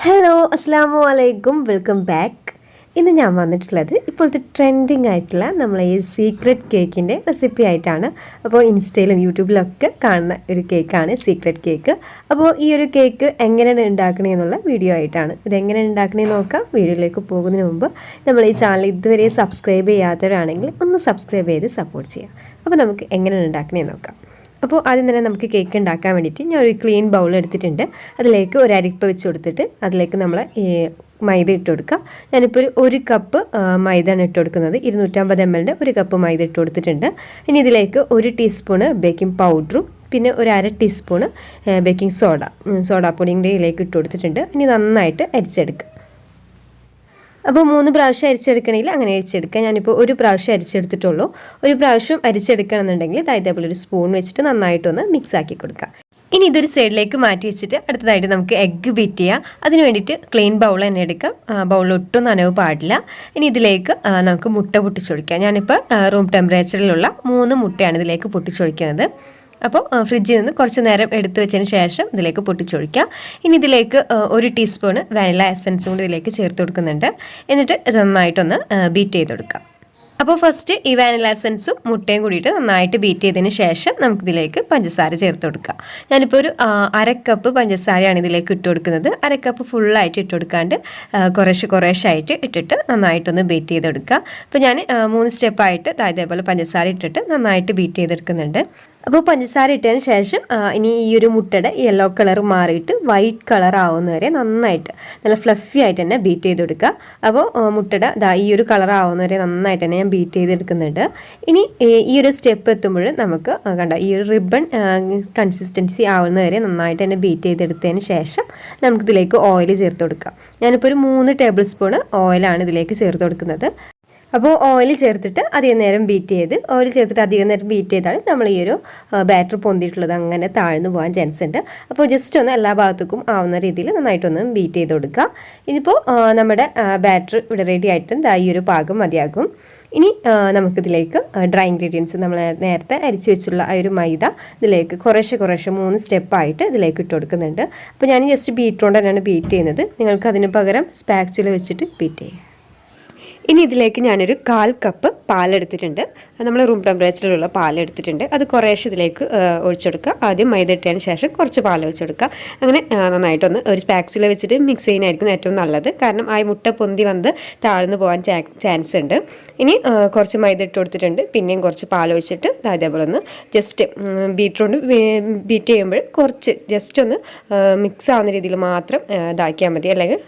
Hello അസ്സാമു അലൈക്കും welcome back. ഇന്ന് ഞാൻ വന്നിട്ടുള്ളത് ഇപ്പോഴത്തെ ട്രെൻഡിങ് ആയിട്ടുള്ള നമ്മളെ ഈ സീക്രട്ട് കേക്കിൻ്റെ റെസിപ്പി ആയിട്ടാണ്. അപ്പോൾ ഇൻസ്റ്റയിലും യൂട്യൂബിലൊക്കെ കാണുന്ന ഒരു കേക്കാണ് സീക്രട്ട് കേക്ക്. അപ്പോൾ ഈ ഒരു കേക്ക് എങ്ങനെയാണ് ഉണ്ടാക്കണതെന്നുള്ള വീഡിയോ ആയിട്ടാണ്. ഇതെങ്ങനെ ഉണ്ടാക്കണേന്ന് നോക്കാം. വീഡിയോയിലേക്ക് പോകുന്നതിന് മുമ്പ് നമ്മൾ ഈ ചാനൽ ഇതുവരെ സബ്സ്ക്രൈബ് ചെയ്യാത്തവരാണെങ്കിൽ ഒന്ന് സബ്സ്ക്രൈബ് ചെയ്ത് സപ്പോർട്ട് ചെയ്യാം. അപ്പോൾ നമുക്ക് എങ്ങനെയാണ് ഉണ്ടാക്കണേന്ന് നോക്കാം. അപ്പോൾ ആദ്യം തന്നെ നമുക്ക് കേക്ക് ഉണ്ടാക്കാൻ വേണ്ടിയിട്ട് ഞാൻ ഒരു ക്ലീൻ ബൗൾ എടുത്തിട്ടുണ്ട്. അതിലേക്ക് ഒരു അരിപ്പ വെച്ച് കൊടുത്തിട്ട് അതിലേക്ക് നമ്മൾ മൈദ ഇട്ട് കൊടുക്കുക. ഞാനിപ്പോൾ ഒരു കപ്പ് മൈദയാണ് ഇട്ട് കൊടുക്കുന്നത്. 250 ml ഒരു കപ്പ് മൈദ ഇട്ട് കൊടുത്തിട്ടുണ്ട്. ഇനി ഇതിലേക്ക് 1 ടീസ്പൂണ് ബേക്കിംഗ് പൗഡറും പിന്നെ ഒരു 1/2 ടീസ്പൂണ് ബേക്കിംഗ് സോഡാപ്പൊടിയും കൂടി ഇതിലേക്ക് ഇട്ട് കൊടുത്തിട്ടുണ്ട്. ഇനി നന്നായിട്ട് അരിച്ചെടുക്കുക. അപ്പോൾ 3 പ്രാവശ്യം അരിച്ചെടുക്കണമെങ്കിൽ അങ്ങനെ അരിച്ചെടുക്കുക. ഞാനിപ്പോൾ ഒരു പ്രാവശ്യം അരിച്ചെടുത്തിട്ടുള്ളൂ. ഒരു പ്രാവശ്യം അരിച്ചെടുക്കണമെന്നുണ്ടെങ്കിൽ ഇതേപോലെ ഒരു സ്പൂൺ വെച്ചിട്ട് നന്നായിട്ടൊന്ന് മിക്സ് ആക്കി കൊടുക്കുക. ഇനി ഇതൊരു സൈഡിലേക്ക് മാറ്റി വെച്ചിട്ട് അടുത്തതായിട്ട് നമുക്ക് എഗ്ഗ് ബീറ്റ് ചെയ്യാം. അതിന് വേണ്ടിയിട്ട് ക്ലീൻ ബൗൾ തന്നെ എടുക്കാം. ബൗളിലൊട്ടും നനവ് പാടില്ല. ഇനി ഇതിലേക്ക് നമുക്ക് മുട്ട പൊട്ടിച്ചൊഴിക്കാം. ഞാനിപ്പോൾ റൂം ടെമ്പറേച്ചറിലുള്ള 3 മുട്ടയാണ് ഇതിലേക്ക് പൊട്ടിച്ചൊഴിക്കുന്നത്. അപ്പോൾ ഫ്രിഡ്ജിൽ നിന്ന് കുറച്ച് നേരം എടുത്തു വെച്ചതിന് ശേഷം ഇതിലേക്ക് പൊട്ടിച്ചൊഴിക്കാം. ഇനി ഇതിലേക്ക് 1 ടീസ്പൂണ് വാനില എസൻസും കൂടി ഇതിലേക്ക് ചേർത്ത് കൊടുക്കുന്നുണ്ട്. എന്നിട്ട് നന്നായിട്ടൊന്ന് ബീറ്റ് ചെയ്ത് കൊടുക്കാം. അപ്പോൾ ഫസ്റ്റ് ഈ വാനില എസൻസും മുട്ടയും കൂടിയിട്ട് നന്നായിട്ട് ബീറ്റ് ചെയ്തതിന് ശേഷം നമുക്കിതിലേക്ക് പഞ്ചസാര ചേർത്ത് കൊടുക്കാം. ഞാനിപ്പോൾ ഒരു 1/2 കപ്പ് പഞ്ചസാരയാണ് ഇതിലേക്ക് ഇട്ട് കൊടുക്കുന്നത്. 1/2 കപ്പ് ഫുള്ളായിട്ട് ഇട്ട് കൊടുക്കാണ്ട് കുറേശ്ശായിട്ട് ഇട്ടിട്ട് നന്നായിട്ടൊന്ന് ബീറ്റ് ചെയ്തെടുക്കുക. അപ്പോൾ ഞാൻ 3 സ്റ്റെപ്പായിട്ട് ഇതേപോലെ പഞ്ചസാര ഇട്ടിട്ട് നന്നായിട്ട് ബീറ്റ് ചെയ്തെടുക്കുന്നുണ്ട്. അപ്പോൾ പഞ്ചസാര ഇട്ടതിന് ശേഷം ഇനി ഈ ഒരു മുട്ടയുടെ യെല്ലോ കളർ മാറിയിട്ട് വൈറ്റ് കളർ ആവുന്നവരെ നന്നായിട്ട് നല്ല ഫ്ലഫി ആയിട്ട് തന്നെ ബീറ്റ് ചെയ്തെടുക്കുക. അപ്പോൾ മുട്ടയുടെ ഈ ഒരു കളർ ആവുന്നവരെ നന്നായിട്ട് തന്നെ ഞാൻ ബീറ്റ് ചെയ്തെടുക്കുന്നുണ്ട്. ഇനി ഈ ഒരു സ്റ്റെപ്പ് എത്തുമ്പോൾ നമുക്ക് ഈ ഒരു റിബൺ കൺസിസ്റ്റൻസി ആവുന്നവരെ നന്നായിട്ട് തന്നെ ബീറ്റ് ചെയ്തെടുത്തതിന് ശേഷം നമുക്കിതിലേക്ക് ഓയിൽ ചേർത്ത് കൊടുക്കാം. ഞാനിപ്പോൾ ഒരു 3 ടേബിൾ സ്പൂൺ ഓയിലാണ് ഇതിലേക്ക് ചേർത്ത് കൊടുക്കുന്നത്. അപ്പോൾ ഓയിൽ ചേർത്തിട്ട് അധികം നേരം ബീറ്റ് ചെയ്താൽ നമ്മൾ ഈ ഒരു ബാറ്റർ പൊന്തിയിട്ടുള്ളത് അങ്ങനെ താഴ്ന്നു പോകാൻ ചാൻസ് ഉണ്ട്. അപ്പോൾ ജസ്റ്റ് ഒന്ന് എല്ലാ ഭാഗത്തേക്കും ആവുന്ന രീതിയിൽ നന്നായിട്ടൊന്ന് ബീറ്റ് ചെയ്ത് കൊടുക്കുക. ഇനിയിപ്പോൾ നമ്മുടെ ബാറ്റർ ഇവിടെ റെഡി ആയിട്ട് ഈ ഒരു പാകം മതിയാകും. ഇനി നമുക്കിതിലേക്ക് ഡ്രൈ ഇൻഗ്രീഡിയൻസ് നമ്മൾ നേരത്തെ അരിച്ചു വെച്ചുള്ള ആ ഒരു മൈദ ഇതിലേക്ക് കുറേശ്ശെ 3 സ്റ്റെപ്പായിട്ട് ഇതിലേക്ക് ഇട്ട് കൊടുക്കുന്നുണ്ട്. അപ്പോൾ ഞാൻ ജസ്റ്റ് ബീറ്റർ കൊണ്ട് തന്നെയാണ് ബീറ്റ് ചെയ്യുന്നത്. നിങ്ങൾക്ക് അതിന് പകരം സ്പാച്ചുല വെച്ചിട്ട് ബീറ്റ് ചെയ്യാം. ഇനി ഇതിലേക്ക് ഞാനൊരു 1/4 കപ്പ് പാലെടുത്തിട്ടുണ്ട്. നമ്മൾ റൂം ടെമ്പറേച്ചറിലുള്ള പാലെടുത്തിട്ടുണ്ട്. അത് കുറേശ്ശെ ഇതിലേക്ക് ഒഴിച്ചെടുക്കുക. ആദ്യം മൈദ ഇട്ടതിന് ശേഷം കുറച്ച് പാൽ ഒഴിച്ചെടുക്കുക. അങ്ങനെ നന്നായിട്ടൊന്ന് ഒരു സ്പാക്സുല വെച്ചിട്ട് മിക്സ് ചെയ്യുന്നതായിരിക്കും ഏറ്റവും നല്ലത്. കാരണം ആ മുട്ട പൊന്തി വന്ന് താഴ്ന്നു പോകാൻ ചാൻസ് ഉണ്ട്. ഇനി കുറച്ച് മൈദ ഇട്ട് കൊടുത്തിട്ടുണ്ട്. പിന്നെയും കുറച്ച് പാൽ ഒഴിച്ചിട്ട് അതേപോലെ ഒന്ന് ജസ്റ്റ് ബീറ്റർ കൊണ്ട് ബീറ്റ് ചെയ്യുമ്പോൾ കുറച്ച് ജസ്റ്റ് ഒന്ന് മിക്സ് ആവുന്ന രീതിയിൽ മാത്രം ഇതാക്കിയാൽ മതി. അല്ലെങ്കിൽ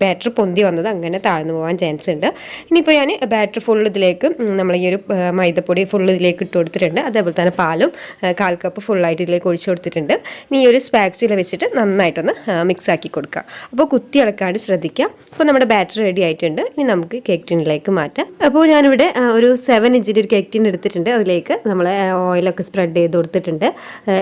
ബാറ്റർ പൊന്തി വന്നത് അങ്ങനെ താഴ്ന്നു പോകാൻ ചാൻസ് ഉണ്ട്. ഇനിയിപ്പോൾ ഞാൻ ബാറ്റർ ഫുൾ ഇതിലേക്ക് നമ്മൾ ഈ ഒരു മൈദപ്പൊടി ഫുൾ ഇതിലേക്ക് ഇട്ട് കൊടുത്തിട്ടുണ്ട്. അതേപോലെ തന്നെ പാലും 1/4 കപ്പ് ഫുള്ളായിട്ട് ഇതിലേക്ക് ഒഴിച്ചു കൊടുത്തിട്ടുണ്ട്. ഇനി ഈ ഒരു സ്പാക്സുല വെച്ചിട്ട് നന്നായിട്ടൊന്ന് മിക്സ് ആക്കി കൊടുക്കുക. അപ്പോൾ കുത്തി ഇളക്കാണ്ട് ശ്രദ്ധിക്കുക. അപ്പോൾ നമ്മുടെ ബാറ്റർ റെഡി ആയിട്ടുണ്ട്. ഇനി നമുക്ക് കേക്ക് ടിന്നിലേക്ക് മാറ്റാം. അപ്പോൾ ഞാനിവിടെ ഒരു 7 ഇഞ്ചിൻ്റെ ഒരു കേക്ക് ടിൻ എടുത്തിട്ടുണ്ട്. അതിലേക്ക് നമ്മൾ ഓയിലൊക്കെ സ്പ്രെഡ് ചെയ്ത് കൊടുത്തിട്ടുണ്ട്.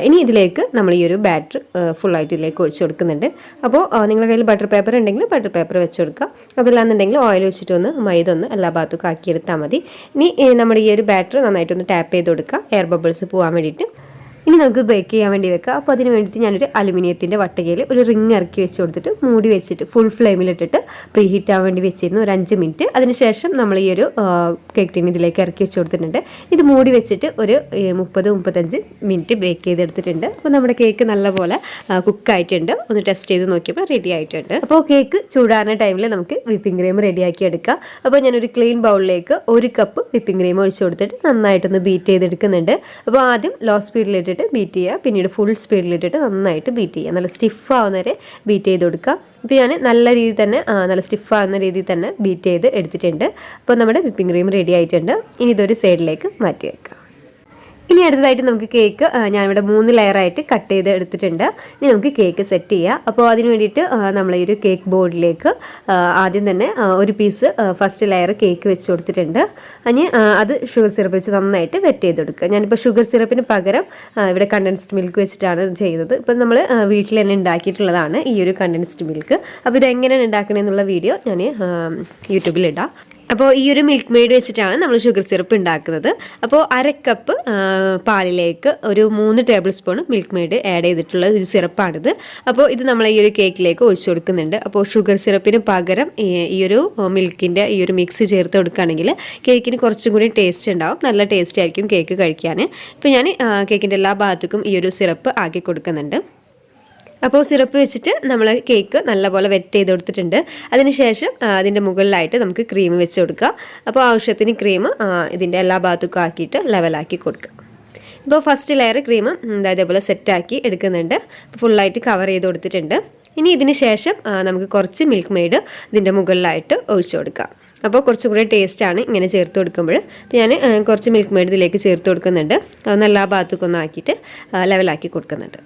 ഇനി ഇതിലേക്ക് നമ്മൾ ഈ ഒരു ബാറ്റർ ഫുള്ളായിട്ട് ഇതിലേക്ക് ഒഴിച്ചു കൊടുക്കുന്നുണ്ട്. അപ്പോൾ നിങ്ങളുടെ കയ്യിൽ ബട്ടർ പേപ്പർ ഉണ്ടെങ്കിൽ ബട്ടർ പേപ്പർ വെച്ച് കൊടുക്കുക. അതല്ലാന്നുണ്ടെങ്കിൽ ഓയിൽ വെച്ചിട്ടൊന്ന് മൈദ ഒന്ന് എല്ലാ ഭാഗത്തും ആക്കിയെടുത്താൽ മതി. ഇനി നമ്മുടെ ഈ ഒരു ബാറ്റർ നന്നായിട്ടൊന്ന് ടാപ്പ് ചെയ്ത് കൊടുക്കുക, എയർ ബബിൾസ് പോകാൻ വേണ്ടിയിട്ട്. ഇനി നമുക്ക് ബേക്ക് ചെയ്യാൻ വേണ്ടി വെക്കുക. അപ്പോൾ അതിന് വേണ്ടിയിട്ട് ഞാനൊരു അലുമിനിയത്തിൻ്റെ വട്ടകയിൽ ഒരു റിങ് ഇറക്കി വെച്ച് കൊടുത്തിട്ട് മൂടി വെച്ചിട്ട് ഫുൾ ഫ്ലെയിമിലിട്ടിട്ട് പ്രീ ഹീറ്റ് ആവാൻ വേണ്ടി വെച്ചിരുന്നു ഒരു 5 മിനിറ്റ്. അതിനുശേഷം നമ്മൾ ഈ ഒരു കേക്ക് ടിൻ ഇതിലേക്ക് ഇറക്കി വെച്ച് കൊടുത്തിട്ടുണ്ട്. ഇത് മൂടി വെച്ചിട്ട് ഒരു 30-35 മിനിറ്റ് ബേക്ക് ചെയ്തെടുത്തിട്ടുണ്ട്. അപ്പോൾ നമ്മുടെ കേക്ക് നല്ലപോലെ കുക്കായിട്ടുണ്ട്. ഒന്ന് ടെസ്റ്റ് ചെയ്ത് നോക്കിയപ്പോൾ റെഡി ആയിട്ടുണ്ട്. അപ്പോൾ കേക്ക് ചൂടാറുന്ന ടൈമിൽ നമുക്ക് വിപ്പിംഗ് ക്രീം റെഡിയാക്കി എടുക്കാം. അപ്പോൾ ഞാനൊരു ക്ലീൻ ബൗളിലേക്ക് 1 കപ്പ് വിപ്പിംഗ് ക്രീം ഒഴിച്ച് കൊടുത്തിട്ട് നന്നായിട്ടൊന്ന് ബീറ്റ് ചെയ്തെടുക്കുന്നുണ്ട്. അപ്പോൾ ആദ്യം ലോ സ്പീഡിലിട്ട് ബീറ്റ് ചെയ്യുക, പിന്നീട് ഫുൾ സ്പീഡിലിട്ടിട്ട് നന്നായിട്ട് ബീറ്റ് ചെയ്യുക. നല്ല സ്റ്റിഫ് ആവുന്നവരെ ബീറ്റ് ചെയ്ത് കൊടുക്കുക. ഇപ്പോൾ ഞാൻ നല്ല രീതിയിൽ തന്നെ നല്ല സ്റ്റിഫ് ആവുന്ന രീതിയിൽ തന്നെ ബീറ്റ് ചെയ്ത് എടുത്തിട്ടുണ്ട്. അപ്പോൾ നമ്മുടെ വിപ്പിംഗ് ക്രീം റെഡി ആയിട്ടുണ്ട്. ഇനി ഇതൊരു സൈഡിലേക്ക് മാറ്റി വെക്കാം. ഇനി അടുത്തതായിട്ട് നമുക്ക് കേക്ക് ഞാനിവിടെ 3 ലെയറായിട്ട് കട്ട് ചെയ്ത് എടുത്തിട്ടുണ്ട്. ഇനി നമുക്ക് കേക്ക് സെറ്റ് ചെയ്യാം. അപ്പോൾ അതിന് വേണ്ടിയിട്ട് നമ്മൾ ഈ ഒരു കേക്ക് ബോർഡിലേക്ക് ആദ്യം തന്നെ ഒരു പീസ് ഫസ്റ്റ് ലെയർ കേക്ക് വെച്ച് കൊടുത്തിട്ടുണ്ട്. ഇനി അത് ഷുഗർ സിറപ്പ് വെച്ച് നന്നായിട്ട് വെറ്റ് ചെയ്ത് കൊടുക്കുക. ഞാനിപ്പോൾ ഷുഗർ സിറപ്പിന് പകരം ഇവിടെ കണ്ടൻസ്ഡ് മിൽക്ക് വെച്ചിട്ടാണ് ചെയ്യുന്നത്. ഇപ്പം നമ്മൾ വീട്ടിൽ തന്നെ ഉണ്ടാക്കിയിട്ടുള്ളതാണ് ഈ ഒരു കണ്ടൻസ്ഡ് മിൽക്ക്. അപ്പോൾ ഇതെങ്ങനെയാണ് ഉണ്ടാക്കണമെന്നുള്ള വീഡിയോ ഞാൻ യൂട്യൂബിലിടാം. അപ്പോൾ ഈ ഒരു മിൽക്ക് മെയ്ഡ് വെച്ചിട്ടാണ് നമ്മൾ ഷുഗർ സിറപ്പ് ഉണ്ടാക്കുന്നത്. അപ്പോൾ 1/2 കപ്പ് പാലിലേക്ക് ഒരു 3 table spoon milk made add ചെയ്തിട്ടുള്ള ഒരു സിറപ്പാണിത്. അപ്പോൾ ഇത് നമ്മൾ ഈ ഒരു കേക്കിലേക്ക് ഒഴിച്ചു കൊടുക്കുന്നുണ്ട്. അപ്പോൾ ഷുഗർ സിറപ്പിന് പകരം ഈ ഒരു മിൽക്കിൻ്റെ ഈ ഒരു മിക്സ് ചേർത്ത് കൊടുക്കുകയാണെങ്കിൽ കേക്കിന് കുറച്ചും കൂടി ടേസ്റ്റ് ഉണ്ടാവും, നല്ല ടേസ്റ്റ് ആയിരിക്കും കേക്ക് കഴിക്കാൻ. ഇപ്പോൾ ഞാൻ കേക്കിൻ്റെ എല്ലാ ഭാഗത്തേക്കും ഈ ഒരു സിറപ്പ് ആക്കി കൊടുക്കുന്നുണ്ട്. അപ്പോൾ സിറപ്പ് വെച്ചിട്ട് നമ്മൾ കേക്ക് നല്ലപോലെ വെറ്റ് ചെയ്ത് കൊടുത്തിട്ടുണ്ട്. അതിനുശേഷം അതിൻ്റെ മുകളിലായിട്ട് നമുക്ക് ക്രീം വെച്ച് കൊടുക്കുക. അപ്പോൾ ആവശ്യത്തിന് ക്രീം ഇതിൻ്റെ എല്ലാ ഭാഗത്തേക്കും ആക്കിയിട്ട് ലെവലാക്കി കൊടുക്കുക. ഇപ്പോൾ ഫസ്റ്റ് ലെയർ ക്രീം ഇതേപോലെ സെറ്റാക്കി എടുക്കുന്നുണ്ട്. ഫുള്ളായിട്ട് കവർ ചെയ്ത് കൊടുത്തിട്ടുണ്ട്. ഇനി ഇതിന് ശേഷം നമുക്ക് കുറച്ച് മിൽക്ക് മെയ്ഡ് ഇതിൻ്റെ മുകളിലായിട്ട് ഒഴിച്ചു കൊടുക്കുക. അപ്പോൾ കുറച്ചും കൂടി ടേസ്റ്റാണ് ഇങ്ങനെ ചേർത്ത് കൊടുക്കുമ്പോൾ. അപ്പോൾ ഞാൻ കുറച്ച് മിൽക്ക് മെയ്ഡ് ഇതിലേക്ക് ചേർത്ത് കൊടുക്കുന്നുണ്ട്. അതൊന്ന് എല്ലാ ഭാഗത്തേക്കും ഒന്ന് ആക്കിയിട്ട് ലെവലാക്കി കൊടുക്കുന്നുണ്ട്.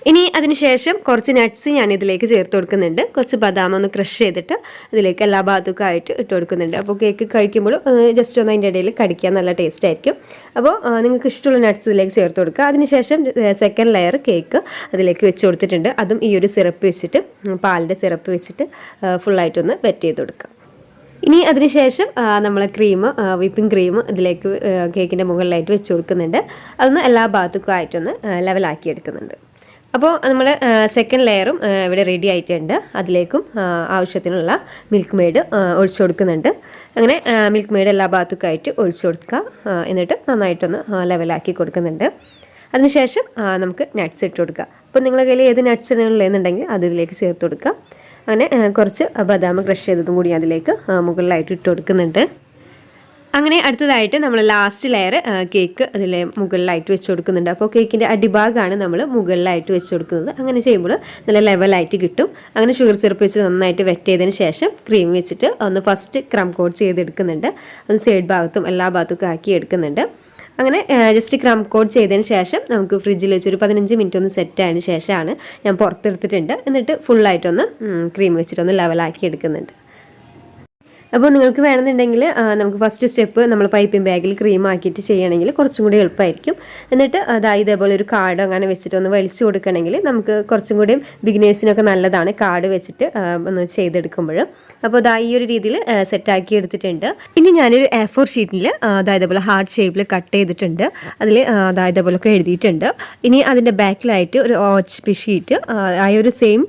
ഇനി അതിനുശേഷം കുറച്ച് നട്ട്സ് ഞാൻ ഇതിലേക്ക് ചേർത്ത് കൊടുക്കുന്നുണ്ട്. കുറച്ച് ബദാം ഒന്ന് ക്രഷ് ചെയ്തിട്ട് ഇതിലേക്ക് എല്ലാ ഭാഗത്തും ആയിട്ട് ഇട്ട് കൊടുക്കുന്നുണ്ട്. അപ്പോൾ കേക്ക് കഴിക്കുമ്പോൾ ജസ്റ്റ് ഒന്ന് അതിൻ്റെ ഇടയിൽ കടിക്കാൻ നല്ല ടേസ്റ്റ് ആയിരിക്കും. അപ്പോൾ നിങ്ങൾക്ക് ഇഷ്ടമുള്ള നട്ട്സ് ഇതിലേക്ക് ചേർത്ത് കൊടുക്കുക. അതിനുശേഷം സെക്കൻഡ് ലെയർ കേക്ക് അതിലേക്ക് വെച്ച് കൊടുത്തിട്ടുണ്ട്. അതും ഈ ഒരു സിറപ്പ് വെച്ചിട്ട്, പാലിൻ്റെ സിറപ്പ് വെച്ചിട്ട് ഫുള്ളായിട്ടൊന്ന് വെറ്റ് ചെയ്ത് കൊടുക്കുക. ഇനി അതിനുശേഷം നമ്മൾ വിപ്പിംഗ് ക്രീം ഇതിലേക്ക് കേക്കിൻ്റെ മുകളിലായിട്ട് വെച്ച് കൊടുക്കുന്നുണ്ട്. അതൊന്ന് എല്ലാ ഭാഗത്തേക്കും ആയിട്ടൊന്ന് ലെവലാക്കി എടുക്കുന്നുണ്ട്. അപ്പോൾ നമ്മൾ സെക്കൻഡ് ലെയറും ഇവിടെ റെഡി ആയിട്ടുണ്ട്. അതിലേക്കും ആവശ്യത്തിനുള്ള മിൽക്ക് മെയ്ഡ് ഒഴിച്ചു കൊടുക്കുന്നുണ്ട്. അങ്ങനെ മിൽക്ക് മെയ്ഡ് എല്ലാ ഭാഗത്തേക്കും ആയിട്ട് ഒഴിച്ചു കൊടുക്കുക. എന്നിട്ട് നന്നായിട്ടൊന്ന് ലെവലാക്കി കൊടുക്കുന്നുണ്ട്. അതിനുശേഷം നമുക്ക് നട്ട്സ് ഇട്ട് കൊടുക്കുക. അപ്പോൾ നിങ്ങളുടെ കയ്യിൽ ഏത് നട്ട്സ് ഉള്ളതെന്നുണ്ടെങ്കിൽ അതിലേക്ക് ചേർത്ത് കൊടുക്കുക. അങ്ങനെ കുറച്ച് ബദാം ക്രഷ് ചെയ്തതും കൂടി അതിലേക്ക് മുകളിലായിട്ട് ഇട്ട് കൊടുക്കുന്നുണ്ട്. അങ്ങനെ അടുത്തതായിട്ട് നമ്മൾ ലാസ്റ്റ് ലെയർ കേക്ക് അതിൽ മുകളിലായിട്ട് വെച്ച് കൊടുക്കുന്നുണ്ട്. അപ്പോൾ കേക്കിൻ്റെ അടിഭാഗമാണ് നമ്മൾ മുകളിലായിട്ട് വെച്ച് കൊടുക്കുന്നത്. അങ്ങനെ ചെയ്യുമ്പോൾ നല്ല ലെവലായിട്ട് കിട്ടും. അങ്ങനെ ഷുഗർ സിറപ്പ് വെച്ച് നന്നായിട്ട് വെറ്റ് ചെയ്തതിന് ശേഷം ക്രീം വെച്ചിട്ട് ഒന്ന് ഫസ്റ്റ് ക്രം കോട്ട് ചെയ്തെടുക്കുന്നുണ്ട്. ഒന്ന് സൈഡ് ഭാഗത്തും എല്ലാ ഭാഗത്തും ആക്കി എടുക്കുന്നുണ്ട്. അങ്ങനെ ജസ്റ്റ് ക്രം കോട്ട് ചെയ്തതിന് ശേഷം നമുക്ക് ഫ്രിഡ്ജിൽ വെച്ചൊരു 15 മിനിറ്റ് ഒന്ന് സെറ്റ് ആയതിന് ശേഷമാണ് ഞാൻ പുറത്തെടുത്തിട്ടുണ്ട്. എന്നിട്ട് ഫുള്ളായിട്ടൊന്ന് ക്രീം വെച്ചിട്ടൊന്ന് ലെവലാക്കി എടുക്കുന്നുണ്ട്. അപ്പോൾ നിങ്ങൾക്ക് വേണമെന്നുണ്ടെങ്കിൽ നമുക്ക് ഫസ്റ്റ് സ്റ്റെപ്പ് നമ്മൾ പൈപ്പിംഗ് ബാഗിൽ ക്രീം ആക്കിയിട്ട് ചെയ്യണമെങ്കിൽ കുറച്ചും കൂടി എളുപ്പമായിരിക്കും. എന്നിട്ട് ഇതേപോലെ ഒരു കാർഡ് അങ്ങനെ വെച്ചിട്ട് ഒന്ന് വലിച്ചു കൊടുക്കണമെങ്കിൽ നമുക്ക് കുറച്ചും കൂടി ബിഗിനേഴ്സിനൊക്കെ നല്ലതാണ് കാർഡ് വെച്ചിട്ട് ഒന്ന് ചെയ്തെടുക്കുമ്പോൾ. അപ്പോൾ ഈ ഒരു രീതിയിൽ സെറ്റാക്കി എടുത്തിട്ടുണ്ട്. ഇനി ഞാനൊരു A4 ഷീറ്റിൽ ഇതേപോലെ ഹാർട്ട് ഷേപ്പിൽ കട്ട് ചെയ്തിട്ടുണ്ട്. അതിൽ ഇതേപോലെയൊക്കെ എഴുതിയിട്ടുണ്ട്. ഇനി അതിൻ്റെ ബാക്കിലായിട്ട് ഒരു OHP ഷീറ്റ് ഒരു സെയിം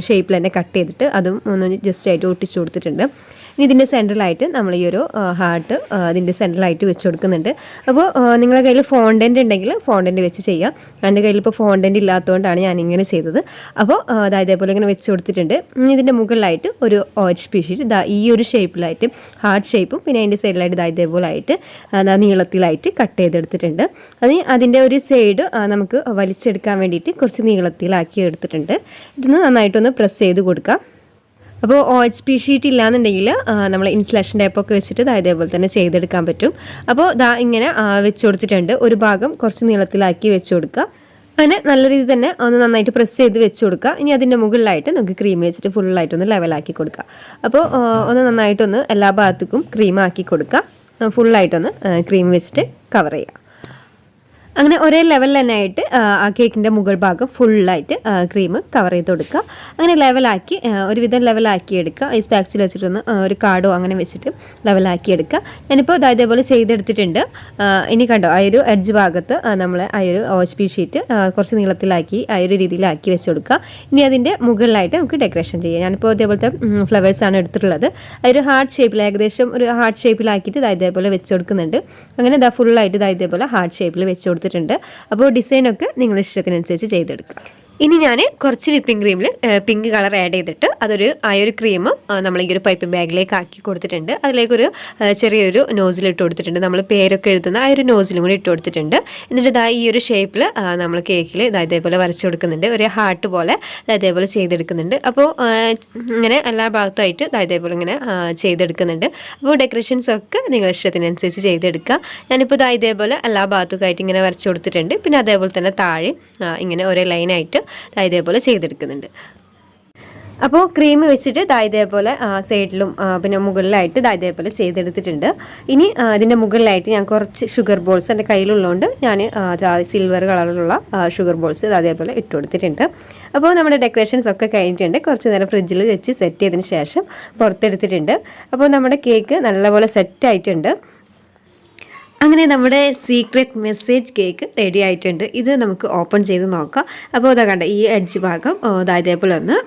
ഷേപ്പിൽ തന്നെ കട്ട് ചെയ്തിട്ട് അതും ഒന്ന് ജസ്റ്റ് ആയിട്ട് ഒട്ടിച്ചു കൊടുത്തിട്ടുണ്ട്. ഇനി ഇതിൻ്റെ സെൻട്രലായിട്ട് നമ്മൾ ഈ ഒരു ഹാർട്ട് ഇതിൻ്റെ സെൻട്രലായിട്ട് വെച്ച് കൊടുക്കുന്നുണ്ട്. അപ്പോൾ നിങ്ങളുടെ കയ്യിൽ ഫോണ്ടൻ്റ് ഉണ്ടെങ്കിൽ ഫോണ്ടൻ്റ് വെച്ച് ചെയ്യാം. എൻ്റെ കയ്യിൽ ഇപ്പോൾ ഫോണ്ടൻ്റ് ഇല്ലാത്തതുകൊണ്ടാണ് ഞാനിങ്ങനെ ചെയ്തത്. അപ്പോൾ ഇതേപോലെ ഇങ്ങനെ വെച്ച് കൊടുത്തിട്ടുണ്ട്. ഇതിൻ്റെ മുകളിലായിട്ട് ഒരു OHP ഷീറ്റ് ഈ ഒരു ഷേപ്പിലായിട്ട് ഹാർട്ട് ഷേപ്പും പിന്നെ അതിൻ്റെ സൈഡിലായിട്ട് ഇതേപോലെ ആയിട്ട് നീളത്തിലായിട്ട് കട്ട് ചെയ്തെടുത്തിട്ടുണ്ട്. അതിൻ്റെ ഒരു സൈഡ് നമുക്ക് വലിച്ചെടുക്കാൻ വേണ്ടിയിട്ട് കുറച്ച് നീളത്തിലാക്കി എടുത്തിട്ടുണ്ട്. ഇതിന് നന്നായിട്ടൊന്ന് പ്രസ് ചെയ്ത് കൊടുക്കാം. അപ്പോൾ OHP ഷീറ്റ് ഇല്ലാന്നുണ്ടെങ്കിൽ നമ്മൾ ഇൻസുലേഷൻ ടേപ്പൊക്കെ വെച്ചിട്ട് ഇതേപോലെ തന്നെ ചെയ്തെടുക്കാൻ പറ്റും. അപ്പോൾ ഇങ്ങനെ വെച്ച് കൊടുത്തിട്ടുണ്ട്. ഒരു ഭാഗം കുറച്ച് നീളത്തിലാക്കി വെച്ച് കൊടുക്കുക. അങ്ങനെ നല്ല രീതിയിൽ തന്നെ ഒന്ന് നന്നായിട്ട് പ്രസ് ചെയ്ത് വെച്ച് കൊടുക്കുക. ഇനി അതിൻ്റെ മുകളിലായിട്ട് നമുക്ക് ക്രീം വെച്ചിട്ട് ഫുള്ളായിട്ടൊന്ന് ലെവലാക്കി കൊടുക്കുക. അപ്പോൾ ഒന്ന് നന്നായിട്ടൊന്ന് എല്ലാ ഭാഗത്തേക്കും ക്രീം ആക്കി കൊടുക്കുക. ഫുള്ളായിട്ടൊന്ന് ക്രീം വെച്ചിട്ട് കവർ ചെയ്യുക. അങ്ങനെ ഒരേ ലെവലിൽ തന്നെ ആയിട്ട് ആ കേക്കിൻ്റെ മുകൾ ഭാഗം ഫുള്ളായിട്ട് ക്രീം കവർ ചെയ്ത് കൊടുക്കുക. അങ്ങനെ ലെവലാക്കി ഒരുവിധം ലെവലാക്കി എടുക്കുക. ഈ സ്പാക്സിൽ വെച്ചിട്ടൊന്ന് ഒരു കാർഡോ അങ്ങനെ വെച്ചിട്ട് ലെവലാക്കി എടുക്കുക. ഞാനിപ്പോൾ ഇതേപോലെ ചെയ്തെടുത്തിട്ടുണ്ട്. ഇനി കണ്ടോ ഒരു എഡ്ജ് ഭാഗത്ത് നമ്മൾ ഒരു OHP ഷീറ്റ് കുറച്ച് നീളത്തിലാക്കി ഒരു രീതിയിലാക്കി വെച്ച് കൊടുക്കുക. ഇനി അതിൻ്റെ മുകളിലായിട്ട് നമുക്ക് ഡെക്കറേഷൻ ചെയ്യാം. ഞാനിപ്പോൾ ഇതേപോലത്തെ ഫ്ലവേഴ്സാണ് എടുത്തിട്ടുള്ളത്. ഒരു ഹാർട്ട് ഷേപ്പിൽ ഏകദേശം ഒരു ഹാർട്ട് ഷേപ്പിലാക്കിയിട്ട് ഇതേപോലെ വെച്ച് കൊടുക്കുന്നുണ്ട്. അങ്ങനെ ഫുള്ളായിട്ട് ഇതേപോലെ ഹാർട്ട് ഷേപ്പിൽ വെച്ച് കൊടുത്തിട്ടുണ്ട്. അപ്പോൾ ഡിസൈനൊക്കെ നിങ്ങളുടെ ഇഷ്ടത്തിനനുസരിച്ച് ചെയ്തെടുക്കുക. ഇനി ഞാൻ കുറച്ച് വിപ്പിംഗ് ക്രീമിൽ പിങ്ക് കളർ ആഡ് ചെയ്തിട്ട് ഒരു ക്രീം നമ്മൾ ഈ ഒരു പൈപ്പിംഗ് ബാഗിലേക്ക് ആക്കി കൊടുത്തിട്ടുണ്ട്. അതിലേക്കൊരു ചെറിയൊരു നോസിൽ ഇട്ട് കൊടുത്തിട്ടുണ്ട്. നമ്മൾ പേരൊക്കെ എഴുതുന്ന ഒരു നോസിലും കൂടി ഇട്ട് കൊടുത്തിട്ടുണ്ട്. എന്നിട്ട് ഈ ഒരു ഷേപ്പിൽ നമ്മൾ കേക്കിൽ ഇതേപോലെ വരച്ച് കൊടുക്കുന്നുണ്ട്. ഒരു ഹാർട്ട് പോലെ ഇതേപോലെ ചെയ്തെടുക്കുന്നുണ്ട്. അപ്പോൾ ഇങ്ങനെ എല്ലാ ഭാഗത്തുമായിട്ട് ഇതേപോലെ ഇങ്ങനെ ചെയ്തെടുക്കുന്നുണ്ട്. അപ്പോൾ ഡെക്കറേഷൻസ് ഒക്കെ നിങ്ങളുടെ ഇഷ്ടത്തിനനുസരിച്ച് ചെയ്തെടുക്കുക. ഞാനിപ്പോൾ ഇതേപോലെ എല്ലാ ഭാഗത്തുമായിട്ട് ഇങ്ങനെ വരച്ച് കൊടുത്തിട്ടുണ്ട്. പിന്നെ അതേപോലെ തന്നെ താഴെ ഇങ്ങനെ ഒരേ ലൈനായിട്ട് ഇതേപോലെ ചെയ്തെടുക്കുന്നുണ്ട്. അപ്പോൾ ക്രീം വെച്ചിട്ട് ഇതേപോലെ സൈഡിലും പിന്നെ മുകളിലായിട്ട് ഇതേപോലെ ചെയ്തെടുത്തിട്ടുണ്ട്. ഇനി ഇതിൻ്റെ മുകളിലായിട്ട് ഞാൻ കുറച്ച് ഷുഗർ ബോൾസ് എൻ്റെ കയ്യിലുള്ളതുകൊണ്ട് ഞാൻ സിൽവർ കളറിലുള്ള ഷുഗർ ബോൾസ് അതേപോലെ ഇട്ട് കൊടുത്തിട്ടുണ്ട്. അപ്പോൾ നമ്മുടെ ഡെക്കറേഷൻസ് ഒക്കെ കഴിഞ്ഞിട്ടുണ്ട്. കുറച്ച് നേരം ഫ്രിഡ്ജിൽ വെച്ച് സെറ്റ് ചെയ്തതിന് ശേഷം പുറത്തെടുത്തിട്ടുണ്ട്. അപ്പോൾ നമ്മുടെ കേക്ക് നല്ലപോലെ സെറ്റ് ആയിട്ടുണ്ട്. അങ്ങനെ നമ്മുടെ സീക്രട്ട് മെസ്സേജ് കേക്ക് റെഡി ആയിട്ടുണ്ട്. ഇത് നമുക്ക് ഓപ്പൺ ചെയ്ത് നോക്കാം. അപ്പോൾ ഇതാ കണ്ട ഈ എഡ്ജ് ഭാഗം ഇതേപോലെ ഒന്ന്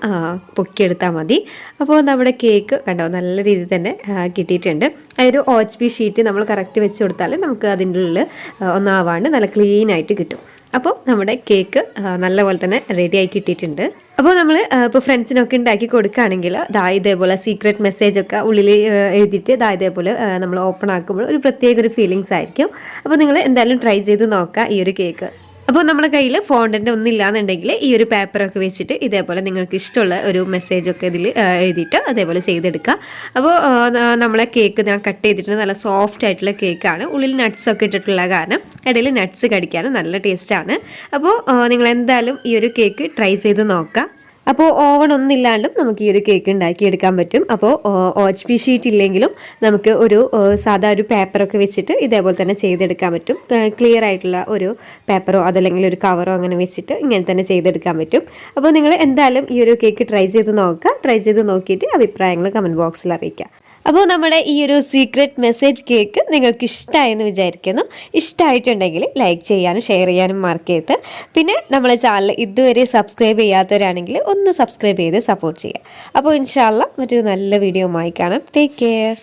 പൊക്കിയെടുത്താൽ മതി. അപ്പോൾ നമ്മുടെ കേക്ക് കണ്ടോ നല്ല രീതിയിൽ തന്നെ കിട്ടിയിട്ടുണ്ട്. ഒരു OHP ഷീറ്റ് നമ്മൾ കറക്റ്റ് വെച്ച് കൊടുത്താൽ നമുക്ക് അതിൻ്റെ ഉള്ളിൽ ഒന്നാവാണ്ട് നല്ല ക്ലീൻ ആയിട്ട് കിട്ടും. അപ്പോൾ നമ്മുടെ കേക്ക് നല്ലപോലെ തന്നെ റെഡിയായി കിട്ടിയിട്ടുണ്ട്. അപ്പോൾ നമ്മൾ ഇപ്പോൾ ഫ്രണ്ട്സിനൊക്കെ ഉണ്ടാക്കി കൊടുക്കുകയാണെങ്കിൽ ഇതേപോലെ സീക്രട്ട് മെസ്സേജൊക്കെ ഉള്ളിൽ എഴുതിയിട്ട് ഇതേപോലെ നമ്മൾ ഓപ്പൺ ആക്കുമ്പോൾ ഒരു പ്രത്യേക ഒരു ഫീലിങ്സ് ആയിരിക്കും. അപ്പോൾ നിങ്ങൾ എന്തായാലും ട്രൈ ചെയ്ത് നോക്കുക ഈ ഒരു കേക്ക്. അപ്പോൾ നമ്മുടെ കയ്യിൽ ഫോണ്ടൻ്റ് ഒന്നും ഇല്ലാന്നുണ്ടെങ്കിൽ ഈ ഒരു പേപ്പറൊക്കെ വെച്ചിട്ട് ഇതേപോലെ നിങ്ങൾക്ക് ഇഷ്ടമുള്ള ഒരു മെസ്സേജൊക്കെ ഇതിൽ എഴുതിയിട്ട് അതേപോലെ ചെയ്തെടുക്കുക. അപ്പോൾ നമ്മളെ കേക്ക് ഞാൻ കട്ട് ചെയ്തിട്ട് നല്ല സോഫ്റ്റ് ആയിട്ടുള്ള കേക്കാണ്. ഉള്ളിൽ നട്ട്സൊക്കെ ഇട്ടിട്ടുള്ള കാരണം ഇടയിൽ നട്ട്സ് കടിക്കാനും നല്ല ടേസ്റ്റാണ്. അപ്പോൾ നിങ്ങൾ എന്തായാലും ഈ ഒരു കേക്ക് ട്രൈ ചെയ്ത് നോക്കുക. അപ്പോൾ ഓവൺ ഒന്നില്ലാണ്ടും നമുക്ക് ഈ ഒരു കേക്ക് ഉണ്ടാക്കിയെടുക്കാൻ പറ്റും. അപ്പോൾ OHP ഷീറ്റ് ഇല്ലെങ്കിലും നമുക്ക് ഒരു സാധാ ഒരു പേപ്പറൊക്കെ വെച്ചിട്ട് ഇതേപോലെ തന്നെ ചെയ്തെടുക്കാൻ പറ്റും. ക്ലിയർ ആയിട്ടുള്ള ഒരു പേപ്പറോ അതല്ലെങ്കിൽ ഒരു കവറോ അങ്ങനെ വെച്ചിട്ട് ഇങ്ങനെ തന്നെ ചെയ്തെടുക്കാൻ പറ്റും. അപ്പോൾ നിങ്ങൾ എന്തായാലും ഈ ഒരു കേക്ക് ട്രൈ ചെയ്ത് നോക്കുക. ട്രൈ ചെയ്ത് നോക്കിയിട്ട് അഭിപ്രായങ്ങൾ കമൻറ്റ് ബോക്സിൽ അറിയിക്കുക. അപ്പോൾ നമ്മുടെ ഈ ഒരു സീക്രട്ട് മെസ്സേജ് കേക്ക് നിങ്ങൾക്ക് ഇഷ്ടമായെന്ന് വിചാരിക്കുന്നു. ഇഷ്ടമായിട്ടുണ്ടെങ്കിൽ ലൈക്ക് ചെയ്യാനും ഷെയർ ചെയ്യാനും മറക്കരുത്. പിന്നെ നമ്മളെ ചാനൽ ഇതുവരെ സബ്സ്ക്രൈബ് ചെയ്യാത്തവരാണെങ്കിൽ ഒന്ന് സബ്സ്ക്രൈബ് ചെയ്ത് സപ്പോർട്ട് ചെയ്യുക. അപ്പോൾ ഇൻഷാ അല്ലാഹ് മറ്റൊരു നല്ല വീഡിയോ ആയി കാണാം. Take care.